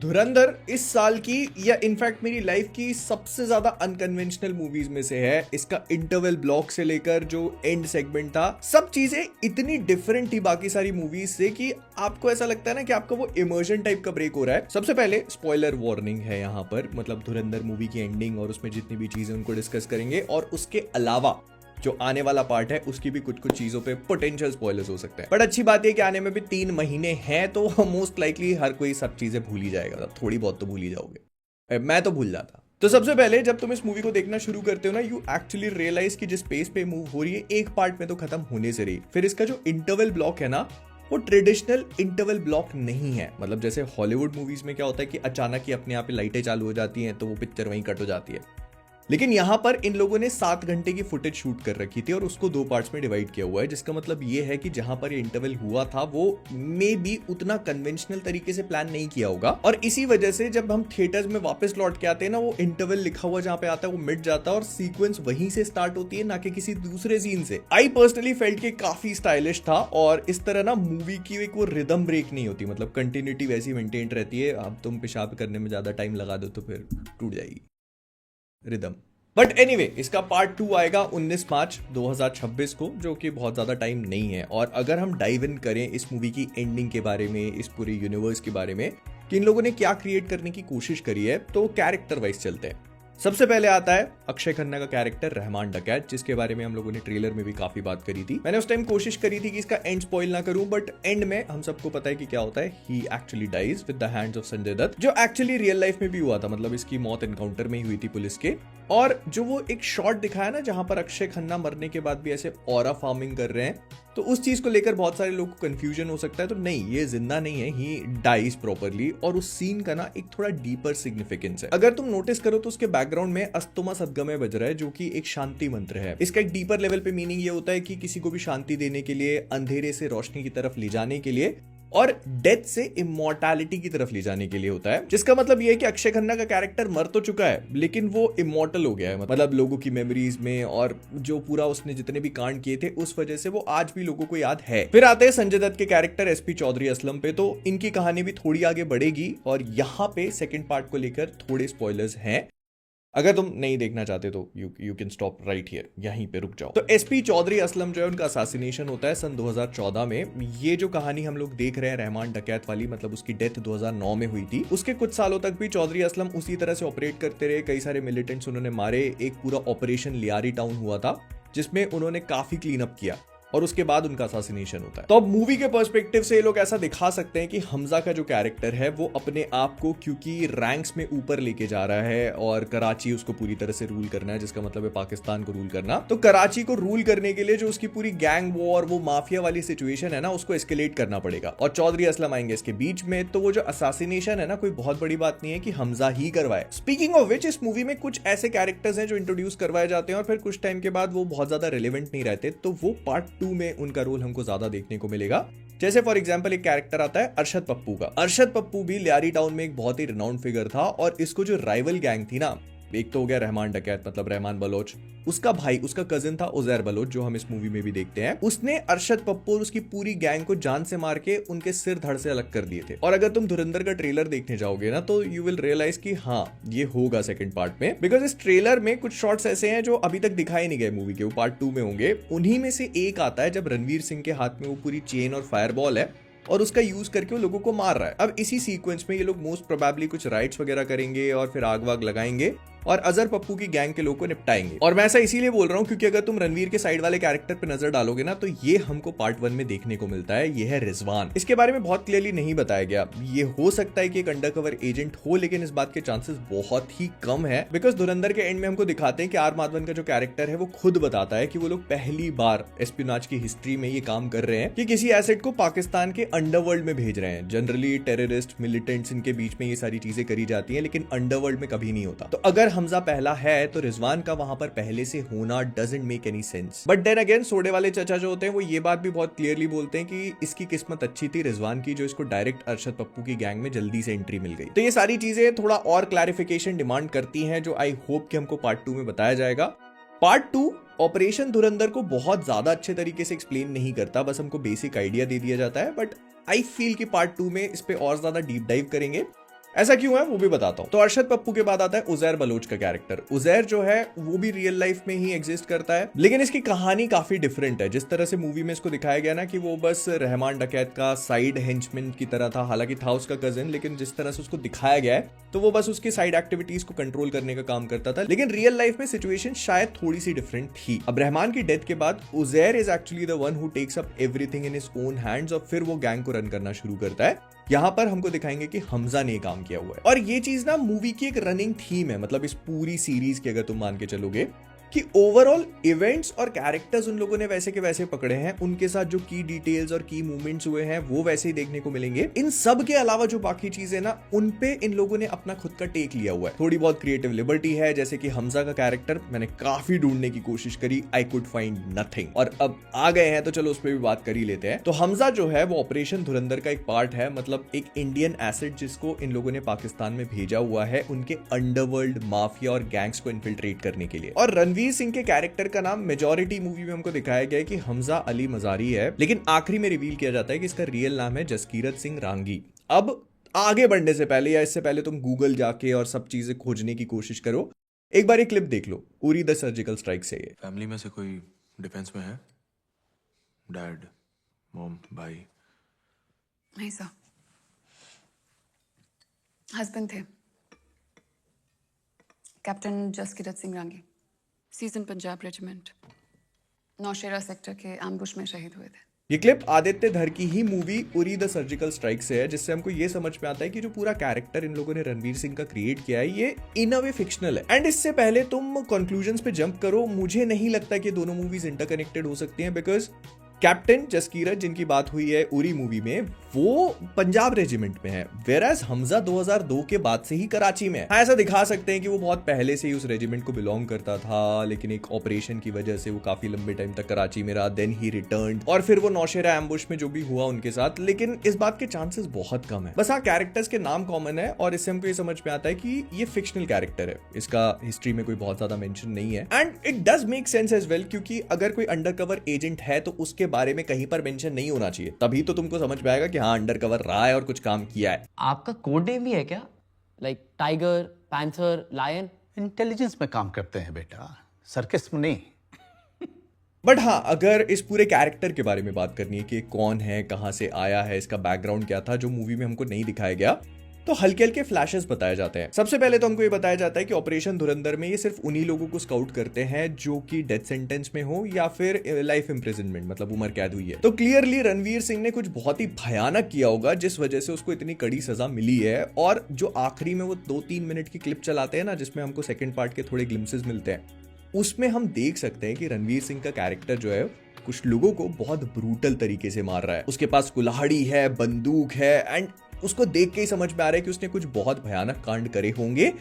धुरंधर इस साल की या इनफैक्ट मेरी लाइफ की सबसे ज्यादा अनकन्वेंशनल मूवीज में से है। इसका इंटरवल ब्लॉक से लेकर जो एंड सेगमेंट था, सब चीजें इतनी डिफरेंट थी बाकी सारी मूवीज से कि आपको ऐसा लगता है ना कि आपका वो इमर्जन टाइप का ब्रेक हो रहा है। सबसे पहले स्पॉइलर वार्निंग है यहाँ पर, मतलब धुरंधर मूवी की एंडिंग और उसमें जितनी भी चीजें उनको डिस्कस करेंगे, और उसके अलावा जो आने वाला पार्ट है उसकी भी कुछ चीजों पे पोटेंशियल स्पॉयलर्स हो सकते हैं। बट अच्छी बात है कि आने में भी 3 महीने हैं, तो मोस्ट लाइकली हर कोई सब चीजें भूल ही जाएगा। थोड़ी बहुत तो भूल ही जाओगे, मैं तो भूल जाता। तो सबसे पहले जब तुम इस मूवी को देखना शुरू करते हो ना, यू एक्चुअली रियलाइज कि जिस पेस पे मूव हो रही है एक पार्ट में तो खत्म होने से रही। फिर इसका जो इंटरवल ब्लॉक है ना, वो ट्रेडिशनल इंटरवल ब्लॉक नहीं है। मतलब जैसे हॉलीवुड मूवीज में क्या होता है कि अचानक ही अपने आप लाइटें चालू हो जाती हैं तो वो पिक्चर वहीं कट हो जाती है, लेकिन यहां पर इन लोगों ने 7 घंटे की फुटेज शूट कर रखी थी और उसको 2 पार्ट्स में डिवाइड किया हुआ है। जिसका मतलब ये है कि जहां पर ये इंटरवल हुआ था वो मे बी उतना कन्वेंशनल तरीके से प्लान नहीं किया होगा, और इसी वजह से जब हम थिएटर्स में वापस लौट के आते हैं ना, वो इंटरवल लिखा हुआ जहां पे आता है वो मिट जाता है और सीक्वेंस वहीं से स्टार्ट होती है, ना कि किसी दूसरे सीन से। आई पर्सनली फेल्ट के काफी स्टाइलिश था, और इस तरह ना मूवी की एक वो रिदम ब्रेक नहीं होती, मतलब कंटिन्यूटी वैसी मेंटेन रहती है। अब तुम पेशाब करने में ज्यादा टाइम लगा दो तो फिर टूट जाएगी रिदम। बट एनीवे, इसका पार्ट 2 आएगा 19 मार्च 2026 को, जो कि बहुत ज्यादा टाइम नहीं है। और अगर हम डाइव इन करें इस मूवी की एंडिंग के बारे में, इस पूरे यूनिवर्स के बारे में कि इन लोगों ने क्या क्रिएट करने की कोशिश करी है, तो कैरेक्टर वाइज चलते हैं। सबसे पहले आता है अक्षय खन्ना का कैरेक्टर रहमान डकैत, जिसके बारे में हम लोगों ने ट्रेलर में भी काफी बात करी थी। मैंने उस टाइम कोशिश करी थी कि इसका एंड स्पॉइल ना करूं, बट एंड में हम सबको पता है कि क्या होता है। He actually dies with the hands of Sanjay Dutt, जो एक्चुअली रियल लाइफ में भी हुआ था। मतलब इसकी मौत एनकाउंटर में ही हुई थी पुलिस के। और जो वो एक शॉट दिखाया ना जहां पर अक्षय खन्ना मरने के बाद भी ऐसे ऑरा फार्मिंग कर रहे हैं, तो उस चीज को लेकर बहुत सारे लोगों को कंफ्यूजन हो सकता है। तो नहीं, ये जिंदा नहीं है, ही डाइज प्रॉपरली। और उस सीन का ना एक थोड़ा डीपर सिग्निफिकेंस है। अगर तुम नोटिस करो तो उसके बैकग्राउंड में अस्तोमा सदगमे बज रहा है, जो कि एक शांति मंत्र है। इसका एक डीपर लेवल पे मीनिंग ये होता है कि किसी को भी शांति देने के लिए, अंधेरे से रोशनी की तरफ ले जाने के लिए, और डेथ से इमॉर्टैलिटी की तरफ ले जाने के लिए होता है। जिसका मतलब ये है कि अक्षय खन्ना का कैरेक्टर मर तो चुका है, लेकिन वो इमॉर्टल हो गया है। मतलब लोगों की मेमोरीज में, और जो पूरा उसने जितने भी कांड किए थे उस वजह से वो आज भी लोगों को याद है। फिर आते हैं संजय दत्त के कैरेक्टर एसपी चौधरी असलम पे, तो इनकी कहानी भी थोड़ी आगे बढ़ेगी, और यहाँ पे सेकेंड पार्ट को लेकर थोड़े स्पॉयलर्स हैं। अगर तुम नहीं देखना चाहते तो you can stop right here, यहीं पे रुक जाओ। तो एसपी चौधरी असलम जो है, उनका असैसिनेशन होता है सन 2014 में। ये जो कहानी हम लोग देख रहे हैं रहमान डकैत वाली, मतलब उसकी डेथ 2009 में हुई थी। उसके कुछ सालों तक भी चौधरी असलम उसी तरह से ऑपरेट करते रहे। कई सारे मिलिटेंट्स उन्होंने मारे। एक पूरा ऑपरेशन लियारी टाउन हुआ था जिसमें उन्होंने काफी क्लीन अप किया, और उसके बाद उनका असैसिनेशन होता है। तो अब मूवी के पर्सपेक्टिव से ये लोग ऐसा दिखा सकते हैं कि हमजा का जो कैरेक्टर है वो अपने आप को, क्योंकि रैंक्स में ऊपर लेके जा रहा है और कराची उसको पूरी तरह से रूल करना है, जिसका मतलब है पाकिस्तान को रूल करना। तो कराची को रूल करने के लिए जो उसकी पूरी गैंग वॉर, वो माफिया वाली सिचुएशन है ना, उसको एस्केलेट करना पड़ेगा, और चौधरी असलम आएंगे इसके बीच में। तो वो जो असैसिनेशन है ना, कोई बहुत बड़ी बात नहीं है कि हमजा ही करवाए। स्पीकिंग ऑफ विच, इस मूवी में कुछ ऐसे कैरेक्टर्स हैं जो इंट्रोड्यूस करवाए जाते हैं और फिर कुछ टाइम के बाद वो बहुत ज्यादा रिलेवेंट नहीं रहते, तो वो पार्ट 2 में उनका रोल हमको ज्यादा देखने को मिलेगा। जैसे फॉर एग्जांपल एक कैरेक्टर आता है अरशद पप्पू का। अरशद पप्पू भी लियारी टाउन में एक बहुत ही रिनाउंड फिगर था, और इसको जो राइवल गैंग थी ना, एक तो हो गया रहमान डकैत मतलब रहमान बलोच, उसका भाई, उसका कजिन था उजैर बलोच, जो हम इस मूवी में भी देखते हैं। उसने अरशद पप्पू और उसकी पूरी गैंग को जान से मार के उनके सिर धड़ से अलग कर दिए थे। और अगर तुम धुरंधर का ट्रेलर देखने जाओगे ना, तो यू विल रियलाइज कि हाँ, ये होगा सेकंड पार्ट में, बिकॉज इस ट्रेलर में कुछ शॉट्स ऐसे हैं जो अभी तक दिखाए नहीं गए मूवी के, वो पार्ट 2 में होंगे। उन्हीं में से एक आता है जब रणवीर सिंह के हाथ में वो पूरी चेन और फायरबॉल है, और उसका यूज करके वो लोगों को मार रहा है। अब इसी सीक्वेंस में ये लोग मोस्ट प्रोबेबली कुछ राइट्स वगैरह करेंगे और फिर आग वाग लगाएंगे और अजहर पप्पू की गैंग के लोगों को निपटाएंगे। और मैं ऐसा इसीलिए बोल रहा हूं क्योंकि अगर तुम रणवीर के साइड वाले कैरेक्टर पे नजर डालोगे ना, तो ये हमको पार्ट 1 में देखने को मिलता है। ये है रिजवान। इसके बारे में बहुत क्लियरली नहीं बताया गया। ये हो सकता है कि एक अंडरकवर एजेंट हो, लेकिन इस बात के चांसेस बहुत ही कम है, बिकॉज धुरंधर के एंड में हमको दिखाते हैं कि आर माधवन का जो कैरेक्टर है वो खुद बताता है कि वो लोग पहली बार एस्पियोनाज की हिस्ट्री में ये काम कर रहे हैं कि किसी एसेट को पाकिस्तान के अंडरवर्ल्ड में भेज रहे हैं। जनरली टेररिस्ट, मिलिटेंट्स, इनके बीच में ये सारी चीजें करी जाती हैं, लेकिन अंडरवर्ल्ड में कभी नहीं होता। तो अगर हमजा पहला है तो रिजवान का वहां पर पहले से होना doesn't make any sense. But then again, सोडे वाले चचा जो होते हैं वो ये बात भी बहुत क्लियरली बोलते हैं कि इसकी किस्मत अच्छी थी रिजवान की, जो इसको डायरेक्ट अरशद पप्पू की गैंग में जल्दी से एंट्री मिल गई। तो ये सारी चीजें थोड़ा और क्लैरिफिकेशन डिमांड करती हैं, जो आई होप कि हमको पार्ट 2 में बताया जाएगा। पार्ट 2 ऑपरेशन धुरंधर को बहुत ज्यादा अच्छे तरीके से एक्सप्लेन नहीं करता, बस हमको बेसिक आइडिया दे दिया जाता है। बट आई फील कि पार्ट 2 में इस पे और ज्यादा डीप डाइव करेंगे। ऐसा क्यों है वो भी बताता हूँ। तो अरशद पप्पू के बाद आता है उजैर बलोच का कैरेक्टर। उजैर जो है वो भी रियल लाइफ में ही एग्जिस्ट करता है, लेकिन इसकी कहानी काफी डिफरेंट है। जिस तरह से मूवी में इसको दिखाया गया ना कि वो बस रहमान डकैत का साइड हेंचमैन की तरह था, हालांकि था उसका कजिन, लेकिन जिस तरह से उसको दिखाया गया है तो वो बस उसकी साइड एक्टिविटीज को कंट्रोल करने का काम करता था। लेकिन रियल लाइफ में सिचुएशन शायद थोड़ी सी डिफरेंट थी। अब रहमान की डेथ के बाद Uzair is actually the one who takes up everything in his own hands और फिर वो गैंग को रन करना शुरू करता है। यहाँ पर हमको दिखाएंगे कि हमजा ने काम किया हुआ है, और ये चीज ना मूवी की एक रनिंग थीम है, मतलब इस पूरी सीरीज की अगर तुम मान के चलोगे कि ओवरऑल इवेंट्स और कैरेक्टर्स उन लोगों ने वैसे के वैसे पकड़े हैं, उनके साथ जो की डिटेल्स और की मूवमेंट्स हुए हैं वो वैसे ही देखने को मिलेंगे। इन सब के अलावा जो बाकी चीजें ना उन पे इन लोगों ने अपना खुद का टेक लिया हुआ है। थोड़ी बहुत क्रिएटिव लिबर्टी है, जैसे कि हमजा का कैरेक्टर मैंने काफी ढूंढने की कोशिश करी, आई कुड फाइंड नथिंग, और अब आ गए हैं तो चलो उस पर भी बात कर ही लेते हैं। तो हमजा जो है वो ऑपरेशन धुरंधर का एक पार्ट है, मतलब एक इंडियन एसेट जिसको इन लोगों ने पाकिस्तान में भेजा हुआ है उनके अंडरवर्ल्ड माफिया और गैंग्स को इन्फिल्ट्रेट करने के लिए। और रणवीर सिंह के कैरेक्टर का नाम मेजॉरिटी मूवी में हमको दिखाया गया है कि हमजा अली मजारी है, लेकिन आखिरी में रिवील किया जाता है कि इसका रियल नाम है जसकीरत सिंह रांगी। अब आगे बढ़ने से पहले या इससे पहले तुम गूगल जाके और सब चीजें खोजने की कोशिश करो, एक बार ये क्लिप देख लो, उरी द सर्जिकल स्ट्राइक से। ये फैमिली में से कोई डिफेंस में है? डैड, मॉम, भाई? नहीं सर, हस्बैंड थे कैप्टन जसकीरत सिंह रांगी, सीजन पंजाब रेजिमेंट, नौशेरा सेक्टर के एम्बुश में शहीद हुए थे। ये क्लिप आदित्य धर की ही movie Uri the surgical strike से है, जिससे हमको ये समझ में आता है कि जो पूरा कैरेक्टर इन लोगों ने रणवीर सिंह का क्रिएट किया है ये इन अ वे फिक्शनल है। एंड इससे पहले तुम कंक्लूजन्स पे जंप करो, मुझे नहीं लगता कि दोनों मूवीज इंटरकनेक्टेड हो सकती हैं, बिकॉज कैप्टन जसकीरत जिनकी बात हुई है उरी मूवी में वो पंजाब रेजिमेंट में है, वेराज हमजा 2002 के बाद से ही कराची में है। हाँ, ऐसा दिखा सकते हैं कि वो बहुत पहले से ही उस रेजिमेंट को बिलोंग करता था, लेकिन एक ऑपरेशन की वजह से वो काफी लंबे टाइम तक कराची में रहा, देन ही रिटर्न, और फिर वो नौशेरा एम्बुश में जो भी हुआ उनके साथ, लेकिन इस बात के चांसेस बहुत कम है। बस हाँ, कैरेक्टर्स के नाम कॉमन है और इससे हमको ये समझ में आता है कि ये फिक्शनल कैरेक्टर है, इसका हिस्ट्री में कोई बहुत ज्यादा मेंशन नहीं है। And it does make sense as well, क्योंकि अगर कोई अंडरकवर एजेंट है तो उसके बारे में कहीं पर मेंशन नहीं होना चाहिए, तभी तो तुमको समझ में आएगा कि हाँ अंडर कवर रहा है और कुछ काम किया है। आपका कोड नेम भी है क्या? Like tiger, panther, lion? Intelligence में काम करते हैं बेटा, सर्कस में नहीं। बट हाँ, अगर इस पूरे कैरेक्टर के बारे में बात करनी है कि कौन है, कहां से आया है, इसका बैकग्राउंड क्या था, जो मूवी में हमको नहीं दिखाया गया, तो हल्के हल्के फ्लैशेस बताए जाते हैं। सबसे पहले तो हमको ये बताया जाता है कि ऑपरेशन धुरंधर में ये सिर्फ उन्हीं लोगों को स्काउट करते हैं जो कि डेथ सेंटेंस में हो या फिर लाइफ इंप्रिजनमेंट, मतलब उम्र कैद हुई है। तो क्लियरली रणवीर सिंह ने कुछ बहुत ही भयानक किया होगा जिस वजह से उसको इतनी कड़ी सजा मिली है। और जो आखिरी में वो 2-3 मिनट की क्लिप चलाते हैं ना, जिसमें हमको सेकेंड पार्ट के थोड़े ग्लिम्सेस मिलते हैं, उसमें हम देख सकते हैं कि रणवीर सिंह का कैरेक्टर जो है कुछ लोगों को बहुत ब्रूटल तरीके से मार रहा है। उसके पास कुल्हाड़ी है, बंदूक है, एंड उसको देख के ही समझ में आ रहा है कि उसने कुछ बहुत भयानक कांड करे होंगे।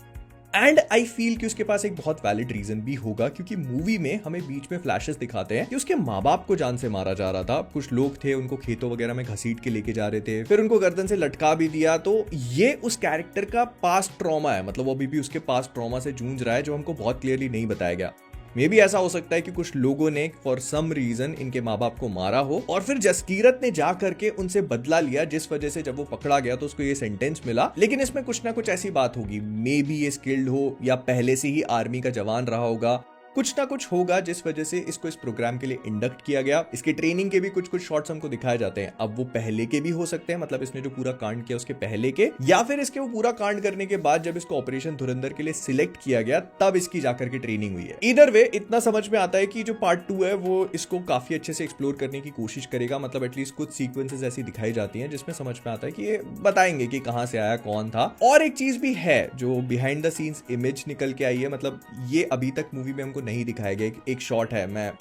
एंड आई फील कि उसके पास एक बहुत वैलिड रीजन भी होगा, क्योंकि मूवी में हमें बीच में फ्लैशेस दिखाते हैं कि उसके माँ बाप को जान से मारा जा रहा था। कुछ लोग थे उनको खेतों वगैरह में घसीट के लेके जा रहे थे, फिर उनको गर्दन से लटका भी दिया। तो ये उस कैरेक्टर का पास्ट ट्रॉमा है, मतलब वो अभी भी उसके पास्ट ट्रॉमा से जूझ रहा है, जो हमको बहुत क्लियरली नहीं बताया गया। मे भी ऐसा हो सकता है कि कुछ लोगों ने फॉर सम रीजन इनके माँ बाप को मारा हो और फिर जसकीरत ने जा करके उनसे बदला लिया, जिस वजह से जब वो पकड़ा गया तो उसको ये सेंटेंस मिला। लेकिन इसमें कुछ ना कुछ ऐसी बात होगी, मे बी ये स्किल्ड हो या पहले से ही आर्मी का जवान रहा होगा, कुछ ना कुछ होगा जिस वजह से इसको इस प्रोग्राम के लिए इंडक्ट किया गया। इसके ट्रेनिंग के भी कुछ कुछ शॉट्स हमको दिखाए जाते हैं। अब वो पहले के भी हो सकते हैं, मतलब इसने जो पूरा कांड किया उसके पहले के, या फिर इसके वो पूरा कांड करने के बाद जब इसको ऑपरेशन धुरंधर के लिए सिलेक्ट किया गया तब इसकी जाकर के ट्रेनिंग हुई है। इधर वे इतना समझ में आता है कि जो पार्ट 2 है वो इसको काफी अच्छे से एक्सप्लोर करने की कोशिश करेगा, मतलब एटलीस्ट कुछ सीक्वेंसेस ऐसी दिखाई जाती हैं जिसमें समझ में आता है कि ये बताएंगे कि कहां से आया, कौन था। और एक चीज भी है जो बिहाइंड द सीन्स इमेज निकल के आई है, मतलब ये अभी तक मूवी में हमको नहीं दिखाया गया। एक शॉट है, मैं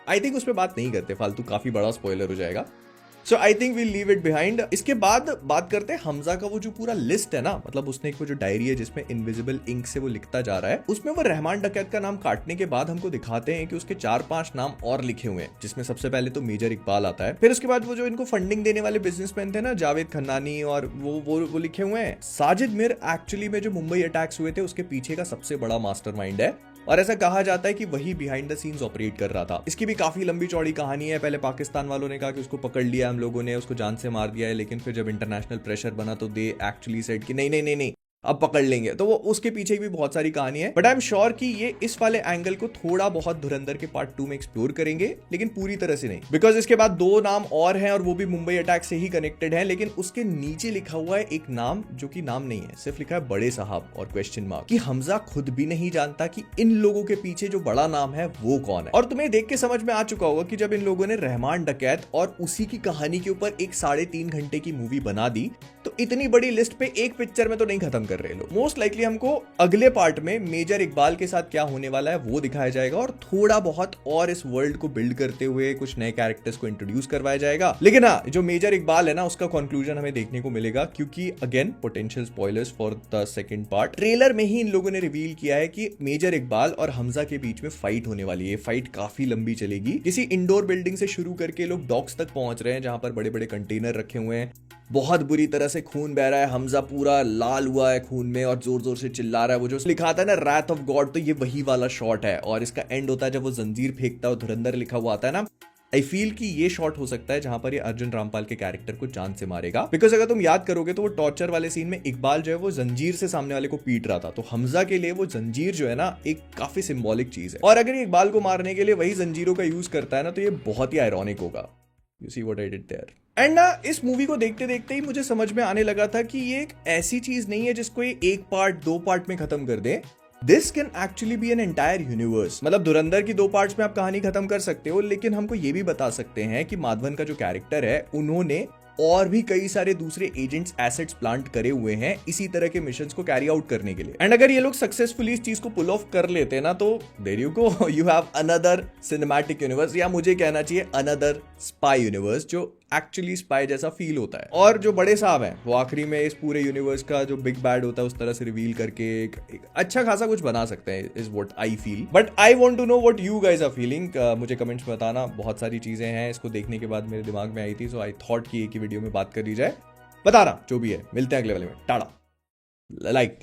आई थिंक उस पर बात नहीं करते, फालतू काफी बड़ा स्पॉइलर हो जाएगा, so I think we'll leave it behind. इसके बाद बात करते हैं हमजा का वो जो पूरा लिस्ट है ना, मतलब उसने एक वो जो डायरी है जिसमें इनविजिबल इंक से वो लिखता जा रहा है, उसमें वो रहमान डकैत का नाम काटने के बाद हमको दिखाते हैं कि उसके 4-5 नाम और लिखे हुए हैं, जिसमें सबसे पहले तो मेजर इकबाल आता है। फिर उसके बाद वो जो इनको फंडिंग देने वाले बिजनेसमैन थे ना, जावेद खन्नानी, और वो लिखे हुए हैं। साजिद मिर एक्चुअली में जो मुंबई अटैक्स हुए थे उसके पीछे का सबसे बड़ा मास्टरमाइंड है, और ऐसा कहा जाता है कि वही बिहाइंड द सीन्स ऑपरेट कर रहा था। इसकी भी काफी लंबी चौड़ी कहानी है। पहले पाकिस्तान वालों ने कहा कि उसको पकड़ लिया हम लोगों ने, उसको जान से मार दिया है, लेकिन फिर जब इंटरनेशनल प्रेशर बना तो दे एक्चुअली सेड कि नहीं नहीं नहीं नहीं, अब पकड़ लेंगे, तो वो उसके पीछे भी बहुत सारी कहानी है। बट आई एम श्योर कि ये इस वाले एंगल को थोड़ा बहुत धुरंधर के पार्ट 2 में एक्सप्लोर करेंगे, लेकिन पूरी तरह से नहीं, बिकॉज इसके बाद 2 नाम और हैं और वो भी मुंबई अटैक से ही कनेक्टेड है, लेकिन उसके नीचे लिखा हुआ है एक नाम जो कि नाम नहीं है, सिर्फ लिखा है बड़े साहब और क्वेश्चन मार्क, कि हमजा खुद भी नहीं जानता कि इन लोगों के पीछे जो बड़ा नाम है वो कौन है। और तुम्हें देख के समझ में आ चुका होगा कि जब इन लोगों ने रहमान डकैत और उसी की कहानी के ऊपर एक 3.5 घंटे की मूवी बना दी, तो इतनी बड़ी लिस्ट पे एक पिक्चर में तो नहीं खत्म कर रहे लोग। मोस्ट लाइकली हमको अगले पार्ट में मेजर इकबाल के साथ क्या होने वाला है वो दिखाया जाएगा, और थोड़ा बहुत और इस वर्ल्ड को बिल्ड करते हुए कुछ नए कैरेक्टर्स को इंट्रोड्यूस करवाया जाएगा। लेकिन हाँ, जो मेजर इकबाल है ना, उसका कंक्लूजन हमें देखने को मिलेगा, क्योंकि again potential spoilers for the second part. Trailer में ही इन लोगों ने रिवील किया है कि मेजर इकबाल और हमजा के बीच में फाइट होने वाली है। फाइट काफी लंबी चलेगी, किसी इंडोर बिल्डिंग से शुरू करके लोग डॉक्स तक पहुंच रहे हैं, जहां पर बड़े बड़े कंटेनर रखे हुए हैं, बहुत बुरी तरह से खून बह रहा है, हमजा पूरा लाल हुआ है खून में और जोर जोर से चिल्ला रहा है। वो जो लिखा था ना रैथ ऑफ गॉड, तो ये वही वाला शॉट है, और इसका एंड होता है जब वो जंजीर फेंकता है और धुरंधर लिखा हुआ आता है ना। आई फील कि ये शॉट हो सकता है जहां पर ये अर्जुन रामपाल के कैरेक्टर को जान से मारेगा, बिकॉज अगर तुम याद करोगे तो वो टॉर्चर वाले सीन में इकबाल जो है वो जंजीर से सामने वाले को पीट रहा था, तो हमजा के लिए वो जंजीर जो है ना एक काफी सिंबॉलिक चीज है, और अगर ये इकबाल को मारने के लिए वही जंजीरों का यूज करता है ना, तो ये बहुत ही आयरॉनिक होगा। You see what I did there. And ना इस मूवी को देखते देखते ही मुझे समझ में आने लगा था कि ये एक ऐसी चीज नहीं है जिसको ये 1 पार्ट 2 पार्ट में खत्म कर दे। This can actually be an entire universe. मतलब धुरंधर की 2 पार्ट्स में आप कहानी खत्म कर सकते हो, लेकिन हमको ये भी बता सकते हैं कि माधवन का जो कैरेक्टर है, उन्होंने और भी कई सारे दूसरे एजेंट्स एसेट्स प्लांट करे हुए हैं इसी तरह के मिशंस को कैरी आउट करने के लिए। एंड अगर ये लोग सक्सेसफुली इस चीज को पुल ऑफ कर लेते हैं ना, तो there you go, you have another cinematic universe, या मुझे कहना चाहिए अनदर स्पाई यूनिवर्स, जो एक्चुअली स्पाई जैसा फील होता है। और जो बड़े साहब हैं वो आखिरी में इस पूरे यूनिवर्स का जो बिग बैड होता है उस तरह से रिवील करके एक अच्छा खासा कुछ बना सकते हैं, is what I feel. But I want to know what you guys are feeling. मुझे कमेंट्स में बताना। बहुत सारी चीजें हैं इसको देखने के बाद मेरे दिमाग में आई थी, सो आई थॉट कि एक ही वीडियो में बात कर ली जाए। बता रहा जो भी है, मिलते हैं अगले वाले में। टाटा। लाइक